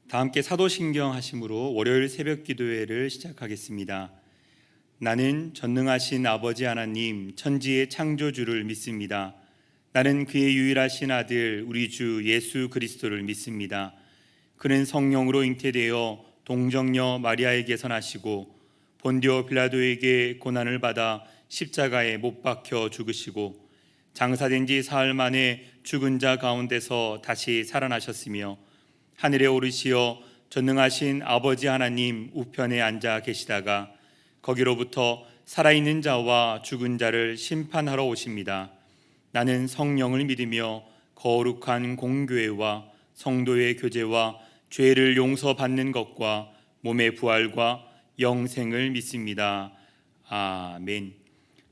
다 함께 사도신경 하심으로 월요일 새벽 기도회를 시작하겠습니다. 나는 전능하신 아버지 하나님 천지의 창조주를 믿습니다. 나는 그의 유일하신 아들 우리 주 예수 그리스도를 믿습니다. 그는 성령으로 잉태되어 동정녀 마리아에게서 나시고 본디오 빌라도에게 고난을 받아 십자가에 못 박혀 죽으시고 장사된 지 사흘 만에 죽은 자 가운데서 다시 살아나셨으며 하늘에 오르시어 전능하신 아버지 하나님 우편에 앉아 계시다가 거기로부터 살아있는 자와 죽은 자를 심판하러 오십니다. 나는 성령을 믿으며 거룩한 공교회와 성도의 교제와 죄를 용서받는 것과 몸의 부활과 영생을 믿습니다. 아멘.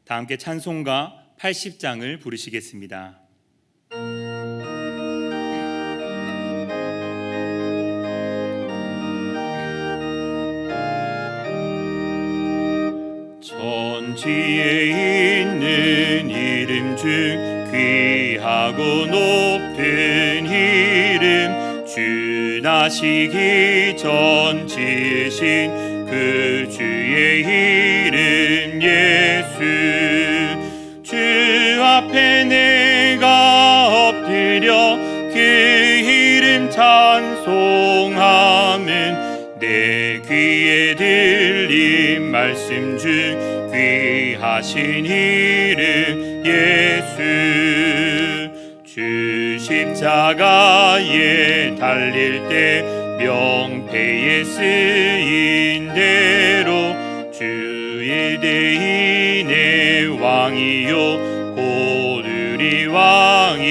다 함께 찬송가 80장을 부르시겠습니다. 천지에 있는 이름 중 귀하고 높은 이름 주 나시기 전 지으신 그 주의 이름 예수 주 앞에 내가 엎드려 그 이름 찬송하면 내 귀에 들린 말씀 중 귀하신 이름 예수 주 십자가에 달릴 때 명패에 쓰인 대로 주의 대인의 왕이요 곧 우리 왕이시라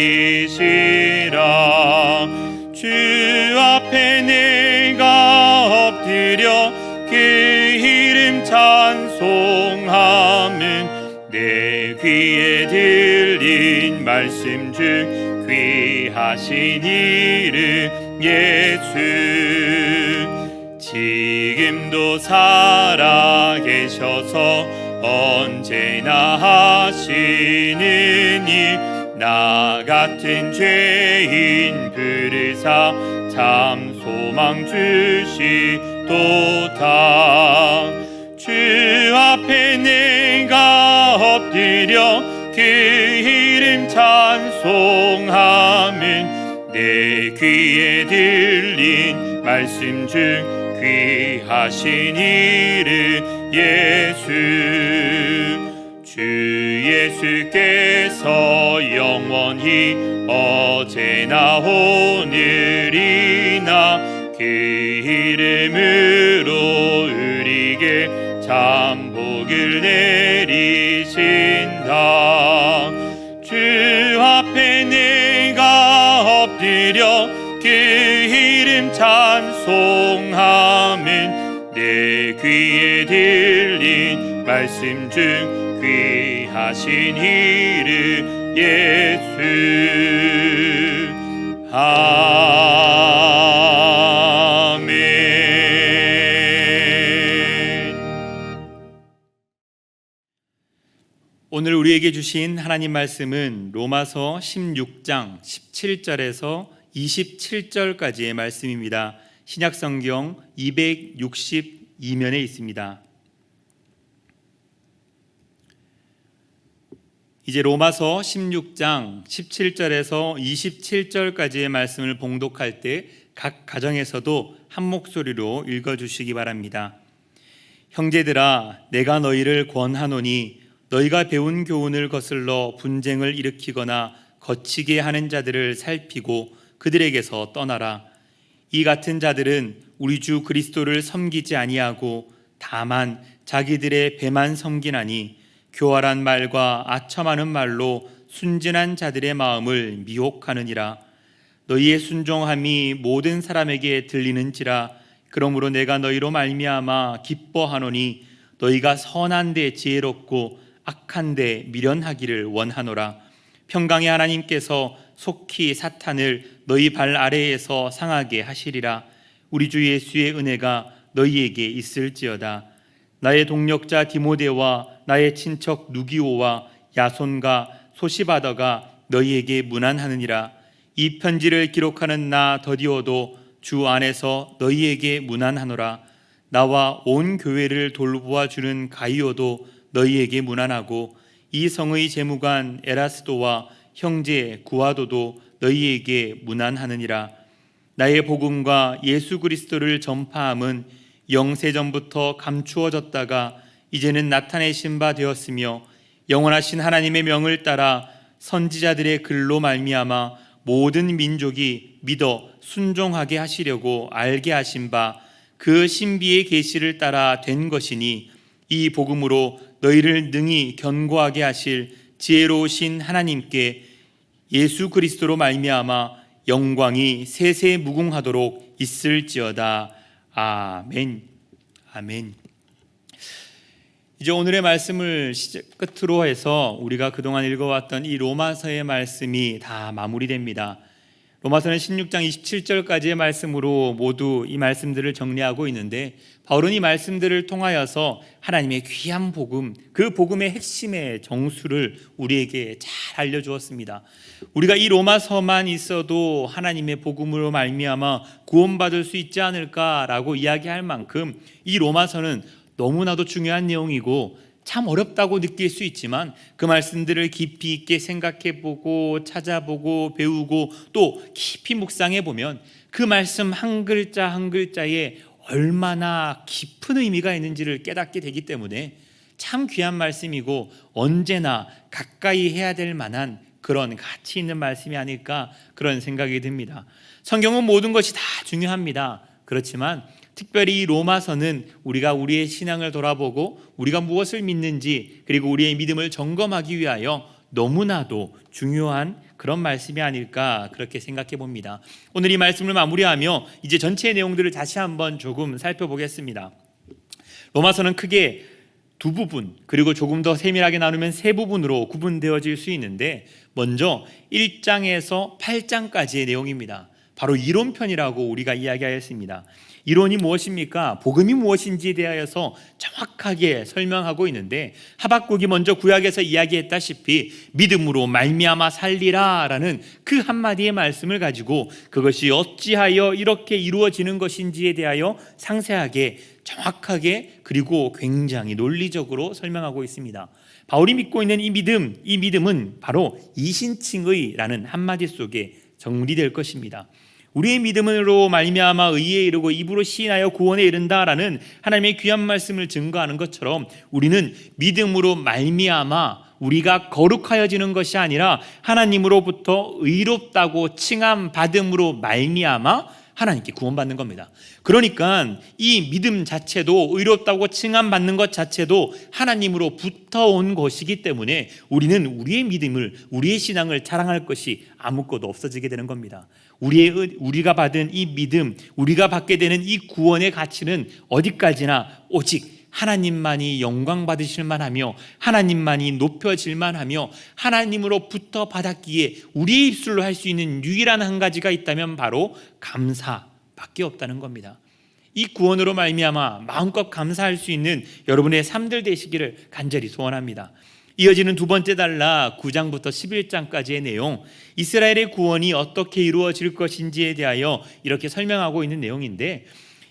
주 앞에 내가 엎드려 그 이름 찬송하면 내 귀에 들린 말씀 중 귀하신 이름 예수 지금도 살아계셔서 언제나 하시는 일 나 같은 죄인 부르사 참 소망 주시도다 주 앞에 내가 엎드려 그 이름 찬송하면 내 귀에 들린 말씀 중 귀하신 이름 예수 주 예수께서 영원히 어제나 오늘이나 그 이름으로 우리에게 참 복을 내리신다 주 앞에 내가 엎드려 그 이름 찬송하면 내 귀에 들린 말씀 중 귀하신 이름 예수 아멘. 오늘 우리에게 주신 하나님 말씀은 로마서 16장 17절에서 27절까지의 말씀입니다. 신약성경 262면에 있습니다. 이제 로마서 16장 17절에서 27절까지의 말씀을 봉독할 때 각 가정에서도 한 목소리로 읽어주시기 바랍니다. 형제들아 내가 너희를 권하노니 너희가 배운 교훈을 거슬러 분쟁을 일으키거나 거치게 하는 자들을 살피고 그들에게서 떠나라. 이 같은 자들은 우리 주 그리스도를 섬기지 아니하고 다만 자기들의 배만 섬기나니 교활한 말과 아첨하는 말로 순진한 자들의 마음을 미혹하느니라. 너희의 순종함이 모든 사람에게 들리는지라. 그러므로 내가 너희로 말미암아 기뻐하노니 너희가 선한데 지혜롭고 악한데 미련하기를 원하노라. 평강의 하나님께서 속히 사탄을 너희 발 아래에서 상하게 하시리라. 우리 주 예수의 은혜가 너희에게 있을지어다. 나의 동력자 디모데와 나의 친척 누기오와 야손과 소시바더가 너희에게 문안하느니라. 이 편지를 기록하는 나 더디오도 주 안에서 너희에게 문안하노라. 나와 온 교회를 돌보아 주는 가이오도 너희에게 문안하고 이 성의 재무관 에라스도와 형제 구아도도 너희에게 문안하느니라. 나의 복음과 예수 그리스도를 전파함은 영세전부터 감추어졌다가 이제는 나타내신 바 되었으며 영원하신 하나님의 명을 따라 선지자들의 글로 말미암아 모든 민족이 믿어 순종하게 하시려고 알게 하신 바 그 신비의 계시를 따라 된 것이니 이 복음으로 너희를 능히 견고하게 하실 지혜로우신 하나님께 예수 그리스도로 말미암아 영광이 세세 무궁하도록 있을지어다. 아멘. 아멘. 이제 오늘의 말씀을 끝으로 해서 우리가 그동안 읽어왔던 이 로마서의 말씀이 다 마무리됩니다. 로마서는 16장 27절까지의 말씀으로 모두 이 말씀들을 정리하고 있는데, 바울은 이 말씀들을 통하여서 하나님의 귀한 복음, 그 복음의 핵심의 정수를 우리에게 잘 알려주었습니다. 우리가 이 로마서만 있어도 하나님의 복음으로 말미암아 구원받을 수 있지 않을까라고 이야기할 만큼 이 로마서는 너무나도 중요한 내용이고 참 어렵다고 느낄 수 있지만 그 말씀들을 깊이 있게 생각해보고 찾아보고 배우고 또 깊이 묵상해보면 그 말씀 한 글자 한 글자에 얼마나 깊은 의미가 있는지를 깨닫게 되기 때문에 참 귀한 말씀이고 언제나 가까이 해야 될 만한 그런 가치 있는 말씀이 아닐까, 그런 생각이 듭니다. 성경은 모든 것이 다 중요합니다. 그렇지만 특별히 이 로마서는 우리가 우리의 신앙을 돌아보고 우리가 무엇을 믿는지, 그리고 우리의 믿음을 점검하기 위하여 너무나도 중요한 그런 말씀이 아닐까, 그렇게 생각해 봅니다. 오늘 이 말씀을 마무리하며 이제 전체의 내용들을 다시 한번 조금 살펴보겠습니다. 로마서는 크게 두 부분, 그리고 조금 더 세밀하게 나누면 세 부분으로 구분되어질 수 있는데, 먼저 1장에서 8장까지의 내용입니다. 바로 이론편이라고 우리가 이야기하였습니다. 이론이 무엇입니까? 복음이 무엇인지에 대하여서 정확하게 설명하고 있는데, 하박국이 먼저 구약에서 이야기했다시피 믿음으로 말미암아 살리라 라는 그 한마디의 말씀을 가지고 그것이 어찌하여 이렇게 이루어지는 것인지에 대하여 상세하게 정확하게 그리고 굉장히 논리적으로 설명하고 있습니다. 바울이 믿고 있는 이 믿음은 바로 이신칭의 라는 한마디 속에 정리될 것입니다. 우리의 믿음으로 말미암아 의에 이르고 입으로 시인하여 구원에 이른다라는 하나님의 귀한 말씀을 증거하는 것처럼 우리는 믿음으로 말미암아 우리가 거룩하여지는 것이 아니라 하나님으로부터 의롭다고 칭함받음으로 말미암아 하나님께 구원받는 겁니다. 그러니까 이 믿음 자체도, 의롭다고 칭함받는 것 자체도 하나님으로부터 온 것이기 때문에 우리는 우리의 믿음을, 우리의 신앙을 자랑할 것이 아무것도 없어지게 되는 겁니다. 우리가 받은 이 믿음, 우리가 받게 되는 이 구원의 가치는 어디까지나 오직 하나님만이 영광 받으실 만하며 하나님만이 높여질 만하며 하나님으로부터 받았기에 우리의 입술로 할 수 있는 유일한 한 가지가 있다면 바로 감사밖에 없다는 겁니다. 이 구원으로 말미암아 마음껏 감사할 수 있는 여러분의 삶들 되시기를 간절히 소원합니다. 이어지는 두 번째 단락 9장부터 11장까지의 내용, 이스라엘의 구원이 어떻게 이루어질 것인지에 대하여 이렇게 설명하고 있는 내용인데,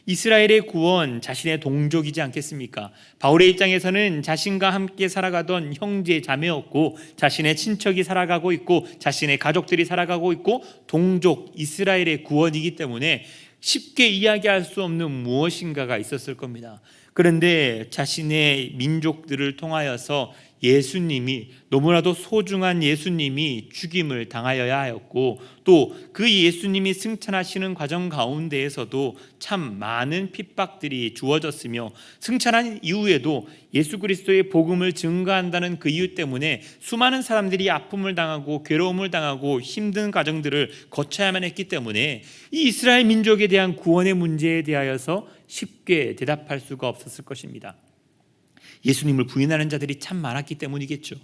이스라엘의 구원, 자신의 동족이지 않겠습니까? 바울의 입장에서는 자신과 함께 살아가던 형제 자매였고 자신의 친척이 살아가고 있고 자신의 가족들이 살아가고 있고 동족 이스라엘의 구원이기 때문에 쉽게 이야기할 수 없는 무엇인가가 있었을 겁니다. 그런데 자신의 민족들을 통하여서 예수님이, 너무나도 소중한 예수님이 죽임을 당하여야 하였고 또 그 예수님이 승천하시는 과정 가운데에서도 참 많은 핍박들이 주어졌으며 승천한 이후에도 예수 그리스도의 복음을 증거한다는 그 이유 때문에 수많은 사람들이 아픔을 당하고 괴로움을 당하고 힘든 과정들을 거쳐야만 했기 때문에 이 이스라엘 민족에 대한 구원의 문제에 대하여서 쉽게 대답할 수가 없었을 것입니다. 예수님을 부인하는 자들이 참 많았기 때문이겠죠.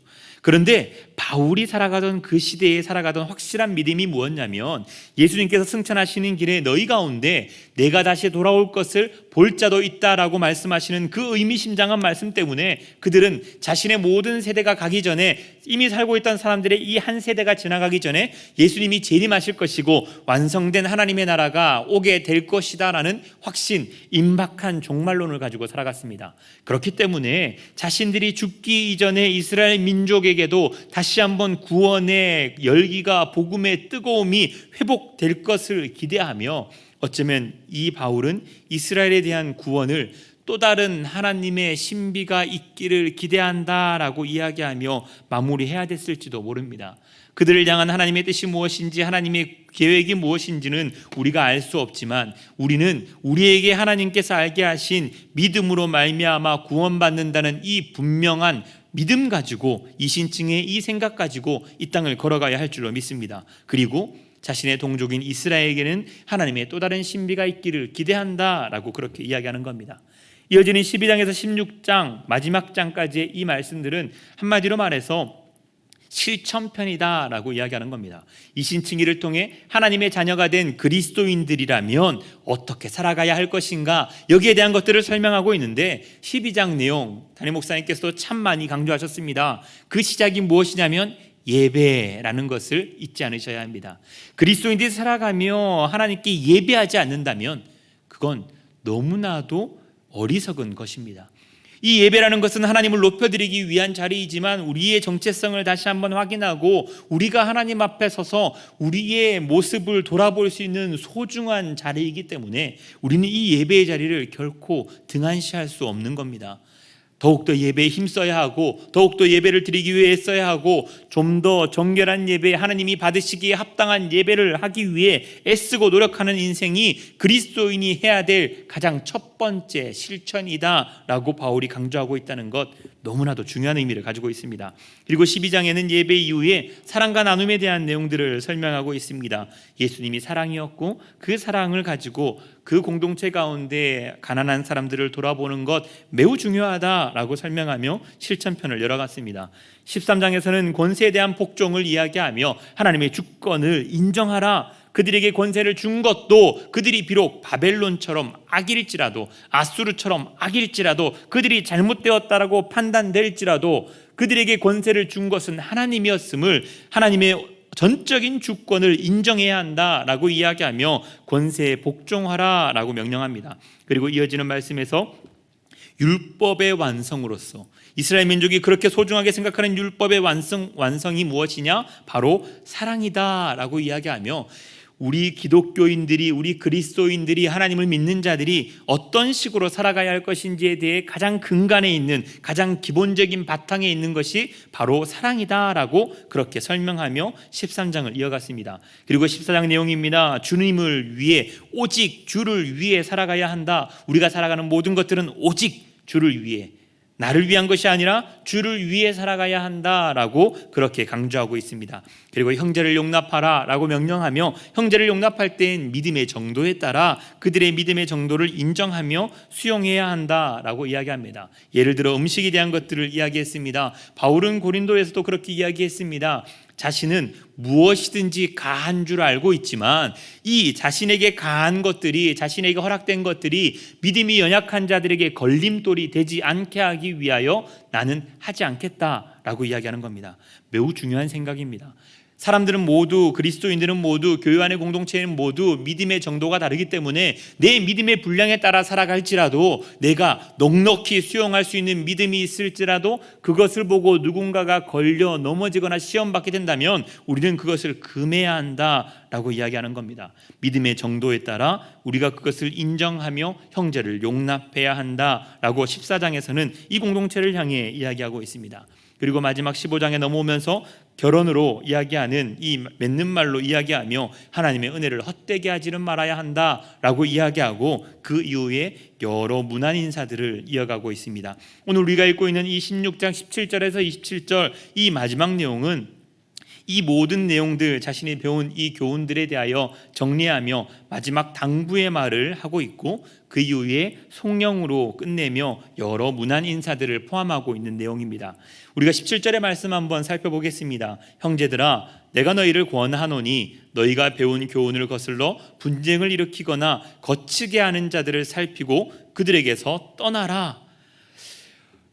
그런데 바울이 살아가던 그 시대에 살아가던 확실한 믿음이 무엇냐면, 예수님께서 승천하시는 길에 너희 가운데 내가 다시 돌아올 것을 볼 자도 있다라고 말씀하시는 그 의미심장한 말씀 때문에 그들은 자신의 모든 세대가 가기 전에, 이미 살고 있던 사람들의 이 한 세대가 지나가기 전에 예수님이 재림하실 것이고 완성된 하나님의 나라가 오게 될 것이다 라는 확신, 임박한 종말론을 가지고 살아갔습니다. 그렇기 때문에 자신들이 죽기 이전에 이스라엘 민족에게도 다시 한번 구원의 열기가, 복음의 뜨거움이 회복될 것을 기대하며, 어쩌면 이 바울은 이스라엘에 대한 구원을 또 다른 하나님의 신비가 있기를 기대한다라고 이야기하며 마무리해야 됐을지도 모릅니다. 그들을 향한 하나님의 뜻이 무엇인지, 하나님의 계획이 무엇인지는 우리가 알 수 없지만, 우리는 우리에게 하나님께서 알게 하신 믿음으로 말미암아 구원받는다는 이 분명한 믿음 가지고, 이 신층의 이 생각 가지고 이 땅을 걸어가야 할 줄로 믿습니다. 그리고 자신의 동족인 이스라엘에게는 하나님의 또 다른 신비가 있기를 기대한다라고 그렇게 이야기하는 겁니다. 이어지는 12장에서 16장 마지막 장까지의 이 말씀들은 한마디로 말해서 실천편이다라고 이야기하는 겁니다. 이 신층이를 통해 하나님의 자녀가 된 그리스도인들이라면 어떻게 살아가야 할 것인가, 여기에 대한 것들을 설명하고 있는데, 12장 내용 담임 목사님께서도 참 많이 강조하셨습니다. 그 시작이 무엇이냐면 예배라는 것을 잊지 않으셔야 합니다. 그리스도인들이 살아가며 하나님께 예배하지 않는다면 그건 너무나도 어리석은 것입니다. 이 예배라는 것은 하나님을 높여드리기 위한 자리이지만, 우리의 정체성을 다시 한번 확인하고 우리가 하나님 앞에 서서 우리의 모습을 돌아볼 수 있는 소중한 자리이기 때문에 우리는 이 예배의 자리를 결코 등한시할 수 없는 겁니다. 더욱더 예배에 힘써야 하고, 더욱더 예배를 드리기 위해 써야 하고, 좀 더 정결한 예배, 하나님이 받으시기에 합당한 예배를 하기 위해 애쓰고 노력하는 인생이 그리스도인이 해야 될 가장 첫 번째 실천이다 라고 바울이 강조하고 있다는 것, 너무나도 중요한 의미를 가지고 있습니다. 그리고 12장에는 예배 이후에 사랑과 나눔에 대한 내용들을 설명하고 있습니다. 예수님이 사랑이었고 그 사랑을 가지고 그 공동체 가운데 가난한 사람들을 돌아보는 것 매우 중요하다라고 설명하며 실천편을 열어갔습니다. 13장에서는 권세에 대한 복종을 이야기하며 하나님의 주권을 인정하라, 그들에게 권세를 준 것도 그들이 비록 바벨론처럼 악일지라도, 아수르처럼 악일지라도, 그들이 잘못되었다라고 판단될지라도 그들에게 권세를 준 것은 하나님이었음을, 하나님의 전적인 주권을 인정해야 한다라고 이야기하며 권세에 복종하라라고 명령합니다. 그리고 이어지는 말씀에서 율법의 완성으로서, 이스라엘 민족이 그렇게 소중하게 생각하는 율법의 완성이 무엇이냐? 바로 사랑이다라고 이야기하며, 우리 기독교인들이, 우리 그리스도인들이, 하나님을 믿는 자들이 어떤 식으로 살아가야 할 것인지에 대해 가장 근간에 있는, 가장 기본적인 바탕에 있는 것이 바로 사랑이다라고 그렇게 설명하며 13장을 이어갔습니다. 그리고 14장 내용입니다. 주님을 위해, 오직 주를 위해 살아가야 한다. 우리가 살아가는 모든 것들은 오직 주를 위해, 나를 위한 것이 아니라 주를 위해 살아가야 한다라고 그렇게 강조하고 있습니다. 그리고 형제를 용납하라 라고 명령하며, 형제를 용납할 때엔 믿음의 정도에 따라 그들의 믿음의 정도를 인정하며 수용해야 한다라고 이야기합니다. 예를 들어 음식에 대한 것들을 이야기했습니다. 바울은 고린도에서도 그렇게 이야기했습니다. 자신은 무엇이든지 가한 줄 알고 있지만 이 자신에게 가한 것들이, 자신에게 허락된 것들이 믿음이 연약한 자들에게 걸림돌이 되지 않게 하기 위하여 나는 하지 않겠다라고 이야기하는 겁니다. 매우 중요한 생각입니다. 사람들은 모두, 그리스도인들은 모두, 교회 안의 공동체는 모두 믿음의 정도가 다르기 때문에 내 믿음의 분량에 따라 살아갈지라도, 내가 넉넉히 수용할 수 있는 믿음이 있을지라도 그것을 보고 누군가가 걸려 넘어지거나 시험받게 된다면 우리는 그것을 금해야 한다라고 이야기하는 겁니다. 믿음의 정도에 따라 우리가 그것을 인정하며 형제를 용납해야 한다라고 14장에서는 이 공동체를 향해 이야기하고 있습니다. 그리고 마지막 15장에 넘어오면서 결혼으로 이야기하는, 이 맺는 말로 이야기하며 하나님의 은혜를 헛되게 하지는 말아야 한다라고 이야기하고 그 이후에 여러 문안 인사들을 이어가고 있습니다. 오늘 우리가 읽고 있는 이 16장 17절에서 27절 이 마지막 내용은 이 모든 내용들, 자신이 배운 이 교훈들에 대하여 정리하며 마지막 당부의 말을 하고 있고, 그 이후에 송영으로 끝내며 여러 문안 인사들을 포함하고 있는 내용입니다. 우리가 17절의 말씀 한번 살펴보겠습니다. 형제들아, 내가 너희를 권하노니 너희가 배운 교훈을 거슬러 분쟁을 일으키거나 거치게 하는 자들을 살피고 그들에게서 떠나라.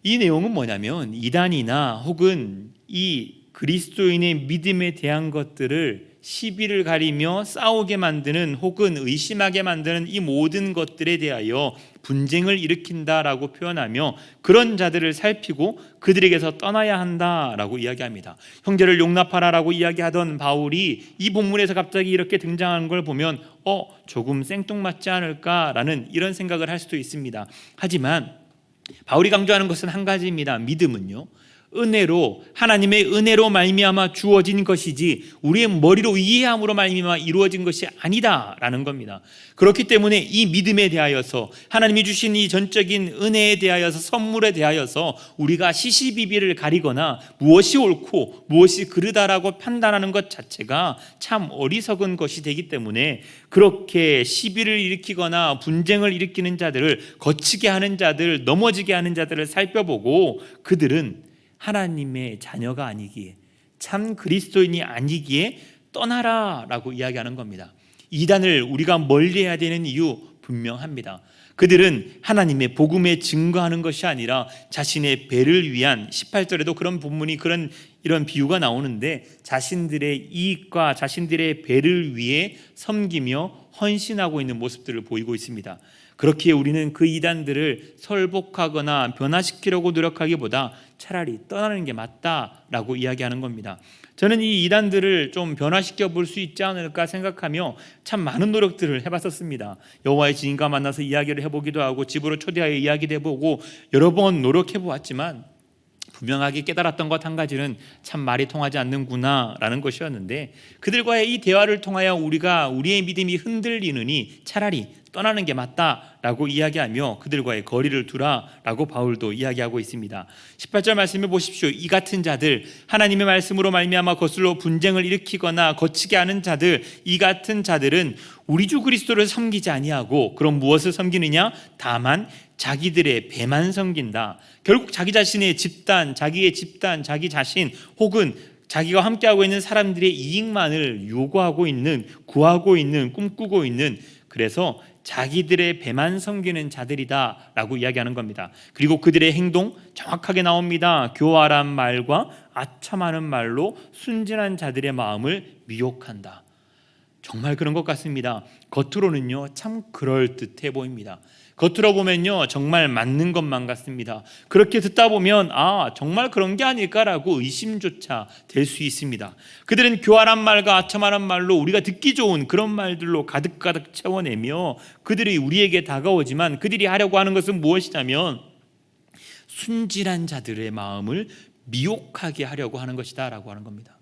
이 내용은 뭐냐면, 이단이나 혹은 이 그리스도인의 믿음에 대한 것들을 시비를 가리며 싸우게 만드는 혹은 의심하게 만드는 이 모든 것들에 대하여 분쟁을 일으킨다라고 표현하며, 그런 자들을 살피고 그들에게서 떠나야 한다라고 이야기합니다. 형제를 용납하라라고 이야기하던 바울이 이 본문에서 갑자기 이렇게 등장하는 걸 보면 조금 생뚱맞지 않을까라는 이런 생각을 할 수도 있습니다. 하지만 바울이 강조하는 것은 한 가지입니다. 믿음은요, 은혜로, 하나님의 은혜로 말미암아 주어진 것이지 우리의 머리로 이해함으로 말미암아 이루어진 것이 아니다라는 겁니다. 그렇기 때문에 이 믿음에 대하여서, 하나님이 주신 이 전적인 은혜에 대하여서, 선물에 대하여서 우리가 시시비비를 가리거나 무엇이 옳고 무엇이 그르다라고 판단하는 것 자체가 참 어리석은 것이 되기 때문에, 그렇게 시비를 일으키거나 분쟁을 일으키는 자들을, 거치게 하는 자들, 넘어지게 하는 자들을 살펴보고 그들은 하나님의 자녀가 아니기에, 참 그리스도인이 아니기에 떠나라라고 이야기하는 겁니다. 이단을 우리가 멀리해야 되는 이유 분명합니다. 그들은 하나님의 복음에 증거하는 것이 아니라 자신의 배를 위한, 18절에도 그런 본문이 이런 비유가 나오는데, 자신들의 이익과 자신들의 배를 위해 섬기며 헌신하고 있는 모습들을 보이고 있습니다. 그렇기에 우리는 그 이단들을 설복하거나 변화시키려고 노력하기보다 차라리 떠나는 게 맞다라고 이야기하는 겁니다. 저는 이 이단들을 좀 변화시켜 볼 수 있지 않을까 생각하며 참 많은 노력들을 해봤었습니다. 여호와의 증인과 만나서 이야기를 해보기도 하고, 집으로 초대하여 이야기도 해보고 여러 번 노력해보았지만 분명하게 깨달았던 것 한 가지는 참 말이 통하지 않는구나 라는 것이었는데, 그들과의 이 대화를 통하여 우리의 믿음이 흔들리느니 차라리 떠나는 게 맞다라고 이야기하며 그들과의 거리를 두라라고 바울도 이야기하고 있습니다. 18절 말씀을 보십시오. 이 같은 자들, 하나님의 말씀으로 말미암아 거슬러 분쟁을 일으키거나 거치게 하는 자들, 이 같은 자들은 우리 주 그리스도를 섬기지 아니하고, 그럼 무엇을 섬기느냐? 다만 자기들의 배만 섬긴다. 결국 자기 자신의 집단, 자기의 집단, 자기 자신 혹은 자기가 함께하고 있는 사람들의 이익만을 요구하고 있는, 구하고 있는, 꿈꾸고 있는, 그래서 자기들의 배만 섬기는 자들이다 라고 이야기하는 겁니다. 그리고 그들의 행동 정확하게 나옵니다. 교활한 말과 아첨하는 말로 순진한 자들의 마음을 미혹한다. 정말 그런 것 같습니다. 겉으로는요 참 그럴듯해 보입니다. 겉으로 보면요 정말 맞는 것만 같습니다. 그렇게 듣다 보면 정말 그런 게 아닐까라고 의심조차 될 수 있습니다. 그들은 교활한 말과 아첨하는 말로 우리가 듣기 좋은 그런 말들로 가득가득 채워내며, 그들이 우리에게 다가오지만 그들이 하려고 하는 것은 무엇이냐면 순진한 자들의 마음을 미혹하게 하려고 하는 것이다 라고 하는 겁니다.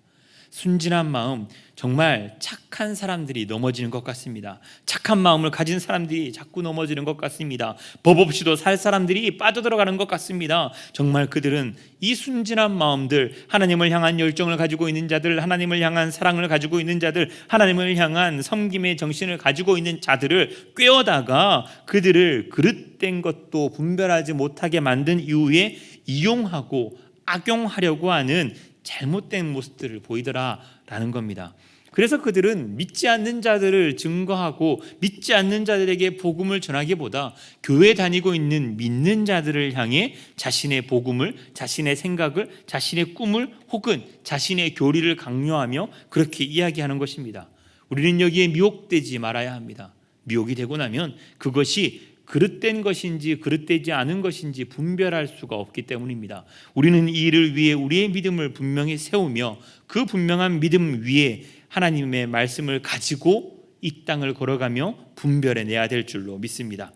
순진한 마음, 정말 착한 사람들이 넘어지는 것 같습니다. 착한 마음을 가진 사람들이 자꾸 넘어지는 것 같습니다. 법 없이도 살 사람들이 빠져들어가는 것 같습니다. 정말 그들은 이 순진한 마음들, 하나님을 향한 열정을 가지고 있는 자들, 하나님을 향한 사랑을 가지고 있는 자들, 하나님을 향한 섬김의 정신을 가지고 있는 자들을 꿰어다가 그들을 그릇된 것도 분별하지 못하게 만든 이후에 이용하고 악용하려고 하는 잘못된 모습들을 보이더라라는 겁니다. 그래서 그들은 믿지 않는 자들을 증거하고 믿지 않는 자들에게 복음을 전하기보다 교회 다니고 있는 믿는 자들을 향해 자신의 복음을, 자신의 생각을, 자신의 꿈을 혹은 자신의 교리를 강요하며 그렇게 이야기하는 것입니다. 우리는 여기에 미혹되지 말아야 합니다. 미혹이 되고 나면 그것이 그릇된 것인지 그릇되지 않은 것인지 분별할 수가 없기 때문입니다. 우리는 이 일을 위해 우리의 믿음을 분명히 세우며 그 분명한 믿음 위에 하나님의 말씀을 가지고 이 땅을 걸어가며 분별해내야 될 줄로 믿습니다.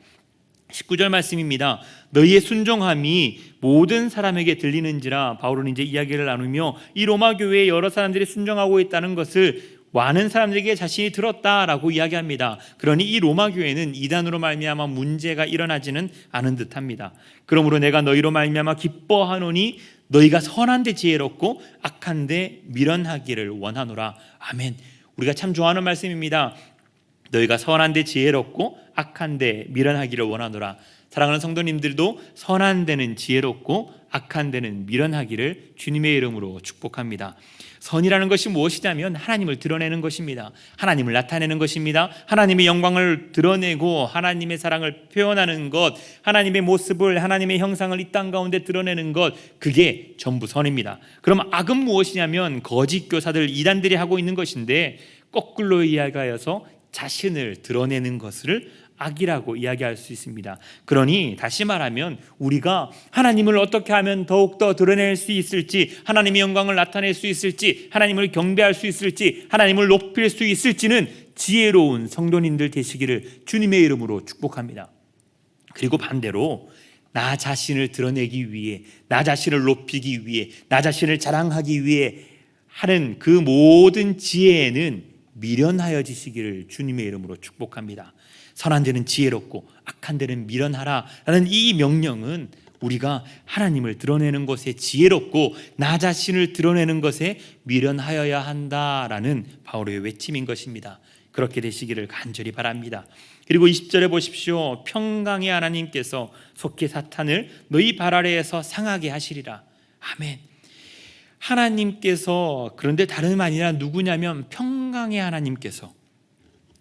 19절 말씀입니다. 너희의 순종함이 모든 사람에게 들리는지라. 바울은 이제 이야기를 나누며 이 로마 교회에 여러 사람들이 순종하고 있다는 것을 많은 사람들에게 자신이 들었다라고 이야기합니다. 그러니 이 로마 교회는 이단으로 말미암아 문제가 일어나지는 않은 듯합니다. 그러므로 내가 너희로 말미암아 기뻐하노니 너희가 선한데 지혜롭고 악한데 미련하기를 원하노라. 아멘. 우리가 참 좋아하는 말씀입니다. 너희가 선한데 지혜롭고 악한데 미련하기를 원하노라. 사랑하는 성도님들도 선한 데는 지혜롭고 악한 데는 미련하기를 주님의 이름으로 축복합니다. 선이라는 것이 무엇이냐면 하나님을 드러내는 것입니다. 하나님을 나타내는 것입니다. 하나님의 영광을 드러내고 하나님의 사랑을 표현하는 것, 하나님의 모습을, 하나님의 형상을 이 땅 가운데 드러내는 것, 그게 전부 선입니다. 그럼 악은 무엇이냐면 거짓 교사들, 이단들이 하고 있는 것인데, 거꾸로 이야기하여서 자신을 드러내는 것을 악이라고 이야기할 수 있습니다. 그러니 다시 말하면 우리가 하나님을 어떻게 하면 더욱더 드러낼 수 있을지, 하나님의 영광을 나타낼 수 있을지, 하나님을 경배할 수 있을지, 하나님을 높일 수 있을지는 지혜로운 성도님들 되시기를 주님의 이름으로 축복합니다. 그리고 반대로 나 자신을 드러내기 위해, 나 자신을 높이기 위해, 나 자신을 자랑하기 위해 하는 그 모든 지혜에는 미련하여지시기를 주님의 이름으로 축복합니다. 선한 데는 지혜롭고 악한 데는 미련하라라는 이 명령은 우리가 하나님을 드러내는 것에 지혜롭고 나 자신을 드러내는 것에 미련하여야 한다라는 바울의 외침인 것입니다. 그렇게 되시기를 간절히 바랍니다. 그리고 20절에 보십시오. 평강의 하나님께서 속히 사탄을 너희 발 아래에서 상하게 하시리라. 아멘. 하나님께서, 그런데 다름 아니라 누구냐면 평강의 하나님께서,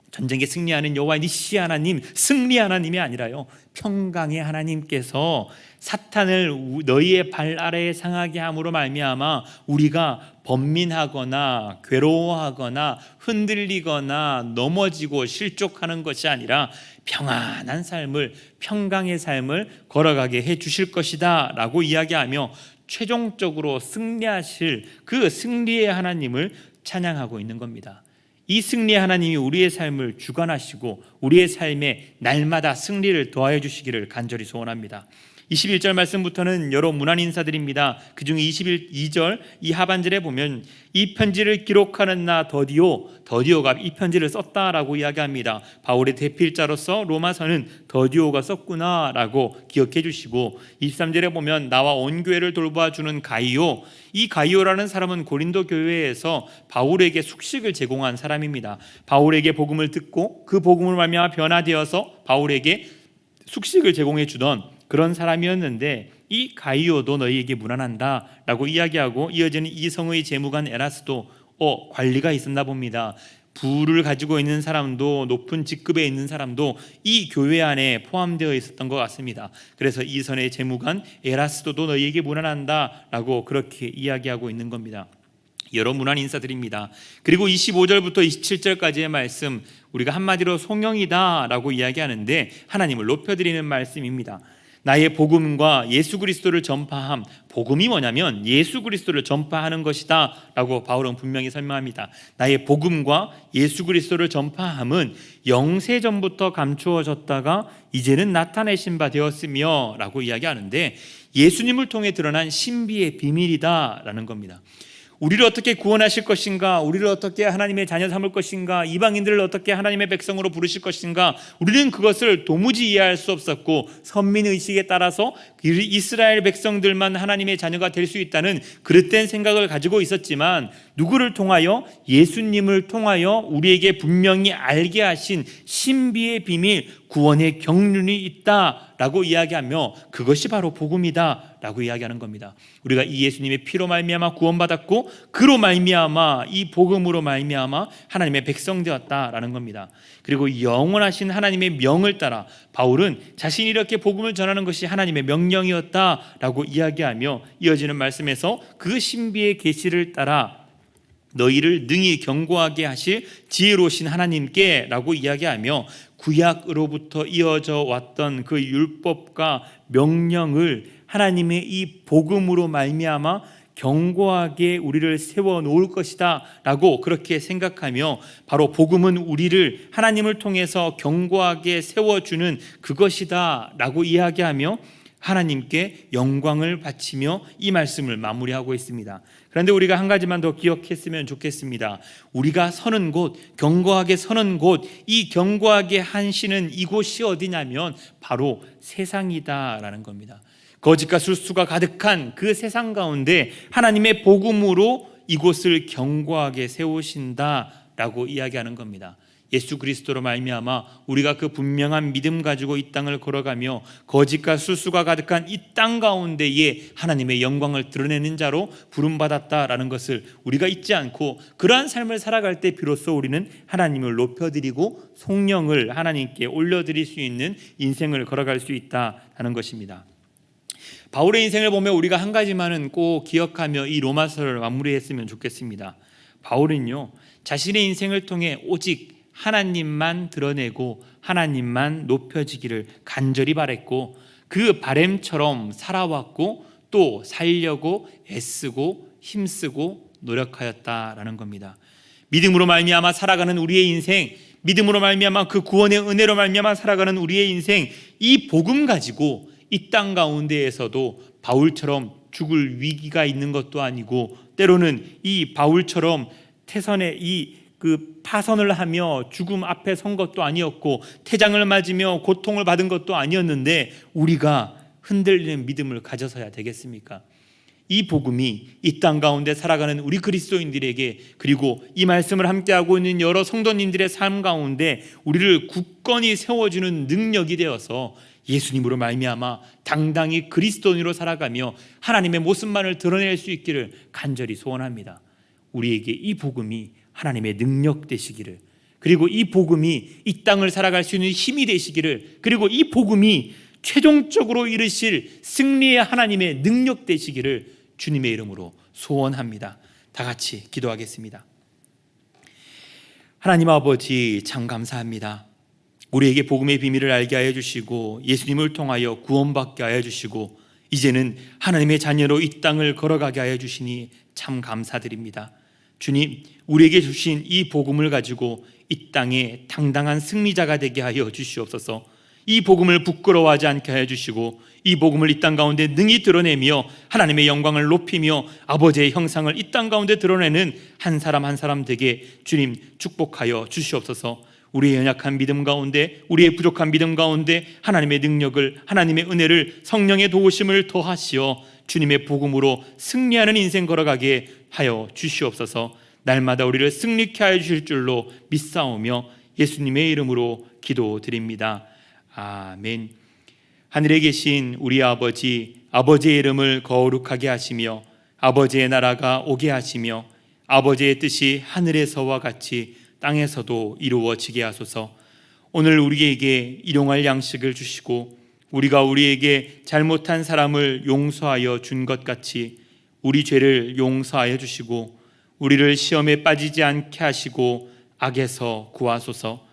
전쟁에 승리하는 여호와 니시 하나님, 승리 하나님이 아니라요, 평강의 하나님께서 사탄을 너희의 발 아래에 상하게 함으로 말미암아 우리가 번민하거나 괴로워하거나 흔들리거나 넘어지고 실족하는 것이 아니라 평안한 삶을, 평강의 삶을 걸어가게 해 주실 것이다 라고 이야기하며 최종적으로 승리하실 그 승리의 하나님을 찬양하고 있는 겁니다. 이 승리의 하나님이 우리의 삶을 주관하시고 우리의 삶에 날마다 승리를 더하여 주시기를 간절히 소원합니다. 21절 말씀부터는 여러 문안 인사드립니다. 그중 22절 이 하반절에 보면 이 편지를 기록하는 나 더디오가 이 편지를 썼다라고 이야기합니다. 바울의 대필자로서 로마서는 더디오가 썼구나라고 기억해 주시고, 23절에 보면 나와 온 교회를 돌봐주는 가이오, 이 가이오라는 사람은 고린도 교회에서 바울에게 숙식을 제공한 사람입니다. 바울에게 복음을 듣고 그 복음을 말미암아 변화되어서 바울에게 숙식을 제공해 주던 그런 사람이었는데, 이 가이오도 너희에게 문안한다 라고 이야기하고, 이어지는 이성의 재무관 에라스도 관리가 있었나 봅니다. 부를 가지고 있는 사람도, 높은 직급에 있는 사람도 이 교회 안에 포함되어 있었던 것 같습니다. 그래서 이선의 재무관 에라스도도 너희에게 문안한다 라고 그렇게 이야기하고 있는 겁니다. 여러 문안 인사드립니다. 그리고 25절부터 27절까지의 말씀, 우리가 한마디로 송영이다 라고 이야기하는데 하나님을 높여드리는 말씀입니다. 나의 복음과 예수 그리스도를 전파함, 복음이 뭐냐면 예수 그리스도를 전파하는 것이다 라고 바울은 분명히 설명합니다. 나의 복음과 예수 그리스도를 전파함은 영세전부터 감추어졌다가 이제는 나타내신 바 되었으며 라고 이야기하는데, 예수님을 통해 드러난 신비의 비밀이다 라는 겁니다. 우리를 어떻게 구원하실 것인가, 우리를 어떻게 하나님의 자녀 삼을 것인가, 이방인들을 어떻게 하나님의 백성으로 부르실 것인가, 우리는 그것을 도무지 이해할 수 없었고, 선민의식에 따라서 이스라엘 백성들만 하나님의 자녀가 될 수 있다는 그릇된 생각을 가지고 있었지만, 누구를 통하여? 예수님을 통하여 우리에게 분명히 알게 하신 신비의 비밀, 구원의 경륜이 있다라고 이야기하며 그것이 바로 복음이다 라고 이야기하는 겁니다. 우리가 이 예수님의 피로 말미암아 구원받았고, 그로 말미암아 이 복음으로 말미암아 하나님의 백성 되었다라는 겁니다. 그리고 영원하신 하나님의 명을 따라 바울은 자신이 이렇게 복음을 전하는 것이 하나님의 명령이었다라고 이야기하며, 이어지는 말씀에서 그 신비의 계시를 따라 너희를 능히 경고하게 하실 지혜로우신 하나님께 라고 이야기하며, 구약으로부터 이어져 왔던 그 율법과 명령을 하나님의 이 복음으로 말미암아 경고하게 우리를 세워놓을 것이다 라고 그렇게 생각하며, 바로 복음은 우리를 하나님을 통해서 경고하게 세워주는 그것이다 라고 이야기하며 하나님께 영광을 바치며 이 말씀을 마무리하고 있습니다. 그런데 우리가 한 가지만 더 기억했으면 좋겠습니다. 우리가 서는 곳, 경고하게 서는 곳, 이 경고하게 하시는 이곳이 어디냐면 바로 세상이다라는 겁니다. 거짓과 술수가 가득한 그 세상 가운데 하나님의 복음으로 이곳을 견고하게 세우신다라고 이야기하는 겁니다. 예수 그리스도로 말미암아 우리가 그 분명한 믿음 가지고 이 땅을 걸어가며 거짓과 술수가 가득한 이 땅 가운데에 하나님의 영광을 드러내는 자로 부름받았다라는 것을 우리가 잊지 않고 그러한 삶을 살아갈 때 비로소 우리는 하나님을 높여드리고 성령을 하나님께 올려드릴 수 있는 인생을 걸어갈 수 있다는 것입니다. 바울의 인생을 보면 우리가 한 가지만은 꼭 기억하며 이 로마서를 마무리했으면 좋겠습니다. 바울은요, 자신의 인생을 통해 오직 하나님만 드러내고 하나님만 높여지기를 간절히 바랬고 그 바램처럼 살아왔고 또 살려고 애쓰고 힘쓰고 노력하였다라는 겁니다. 믿음으로 말미암아 살아가는 우리의 인생, 믿음으로 말미암아 그 구원의 은혜로 말미암아 살아가는 우리의 인생, 이 복음 가지고 이 땅 가운데에서도 바울처럼 죽을 위기가 있는 것도 아니고 때로는 이 바울처럼 태선의 그 파선을 하며 죽음 앞에 선 것도 아니었고 태장을 맞으며 고통을 받은 것도 아니었는데 우리가 흔들리는 믿음을 가져서야 되겠습니까? 이 복음이 이 땅 가운데 살아가는 우리 그리스도인들에게 그리고 이 말씀을 함께하고 있는 여러 성도님들의 삶 가운데 우리를 굳건히 세워주는 능력이 되어서 예수님으로 말미암아 당당히 그리스도인으로 살아가며 하나님의 모습만을 드러낼 수 있기를 간절히 소원합니다. 우리에게 이 복음이 하나님의 능력 되시기를, 그리고 이 복음이 이 땅을 살아갈 수 있는 힘이 되시기를, 그리고 이 복음이 최종적으로 이르실 승리의 하나님의 능력 되시기를 주님의 이름으로 소원합니다. 다 같이 기도하겠습니다. 하나님 아버지, 참 감사합니다. 우리에게 복음의 비밀을 알게 하여 주시고 예수님을 통하여 구원받게 하여 주시고 이제는 하나님의 자녀로 이 땅을 걸어가게 하여 주시니 참 감사드립니다. 주님, 우리에게 주신 이 복음을 가지고 이 땅에 당당한 승리자가 되게 하여 주시옵소서. 이 복음을 부끄러워하지 않게 하여 주시고 이 복음을 이 땅 가운데 능히 드러내며 하나님의 영광을 높이며 아버지의 형상을 이 땅 가운데 드러내는 한 사람 한 사람 되게 주님 축복하여 주시옵소서. 우리의 연약한 믿음 가운데, 우리의 부족한 믿음 가운데 하나님의 능력을, 하나님의 은혜를, 성령의 도우심을 더하시어 주님의 복음으로 승리하는 인생 걸어가게 하여 주시옵소서. 날마다 우리를 승리케 하여 주실 줄로 믿사오며 예수님의 이름으로 기도드립니다. 아멘. 하늘에 계신 우리 아버지, 아버지의 이름을 거룩하게 하시며 아버지의 나라가 오게 하시며 아버지의 뜻이 하늘에서와 같이 땅에서도 이루어지게 하소서. 오늘 우리에게 일용할 양식을 주시고 우리가 우리에게 잘못한 사람을 용서하여 준 것 같이 우리 죄를 용서하여 주시고 우리를 시험에 빠지지 않게 하시고 악에서 구하소서.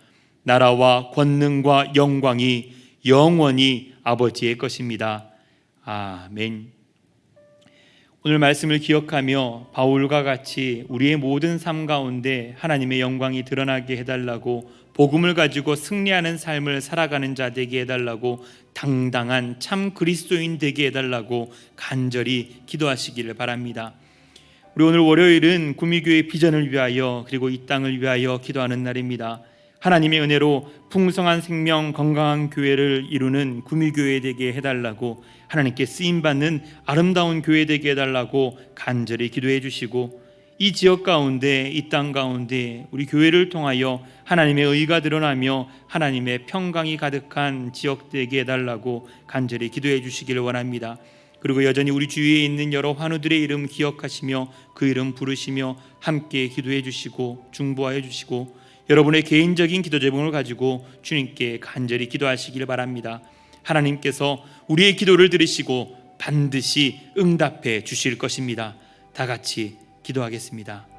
나라와 권능과 영광이 영원히 아버지의 것입니다. 아멘. 오늘 말씀을 기억하며 바울과 같이 우리의 모든 삶 가운데 하나님의 영광이 드러나게 해달라고, 복음을 가지고 승리하는 삶을 살아가는 자 되게 해달라고, 당당한 참 그리스도인 되게 해달라고 간절히 기도하시기를 바랍니다. 우리 오늘 월요일은 구미교회 비전을 위하여 그리고 이 땅을 위하여 기도하는 날입니다. 하나님의 은혜로 풍성한 생명, 건강한 교회를 이루는 구미교회 되게 해달라고, 하나님께 쓰임받는 아름다운 교회 되게 해달라고 간절히 기도해 주시고, 이 지역 가운데, 이 땅 가운데 우리 교회를 통하여 하나님의 의가 드러나며 하나님의 평강이 가득한 지역 되게 해달라고 간절히 기도해 주시기를 원합니다. 그리고 여전히 우리 주위에 있는 여러 환우들의 이름 기억하시며 그 이름 부르시며 함께 기도해 주시고 중보하여 주시고, 여러분의 개인적인 기도 제목을 가지고 주님께 간절히 기도하시길 바랍니다. 하나님께서 우리의 기도를 들으시고 반드시 응답해 주실 것입니다. 다 같이 기도하겠습니다.